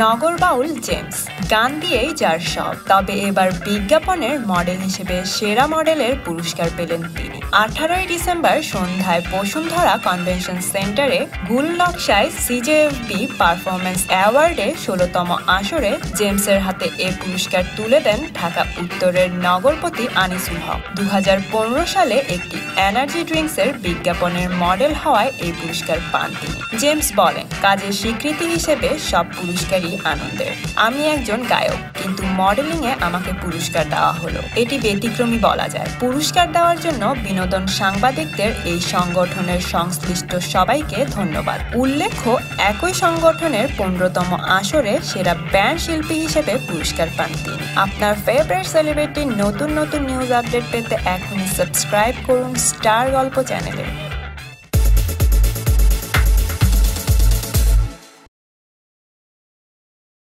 Nagar Baul James Gunn দিয়েই যার সব, তবে এবার বিজ্ঞাপনের মডেল হিসেবে সেরা মডেলের পুরস্কার পেলেন তিনি। 18 ডিসেম্বর সন্ধ্যায় বসুন্ধরা কনভেনশন সেন্টারে গুলনকশায় সিজেএফবি পারফরমেন্স অ্যাওয়ার্ডে 16তম আসরে জেমসের হাতে এ পুরস্কার তুলে দেন ঢাকা উত্তরের নগরপতি আনিসুল হক। 2015 সালে একটি এনার্জি ড্রিঙ্কসের বিজ্ঞাপনের মডেল হওয়ায় এই পুরস্কার পান তিনি। জেমস বলেন, কাজের স্বীকৃতি হিসেবে সব পুরস্কারই আনন্দের। আমি একজন গায়ক, কিন্তু মডেলিংয়ে আমাকে পুরস্কার দেওয়া হলো, এটি ব্যতিক্রমী বলা যায়। পুরস্কার দেওয়ার জন্য বিনোদন সাংবাদিকদের এই সংগঠনের সংশ্লিষ্ট সবাইকে ধন্যবাদ। উল্লেখ্য, একই সংগঠনের 15তম আসরে সেরা ব্যান্ড শিল্পী হিসেবে পুরস্কার পান তিনি। আপনার ফেভারিট সেলিব্রিটির নতুন নতুন নিউজ আপডেট পেতে এখনই সাবস্ক্রাইব করুন স্টার গল্প চ্যানেলে।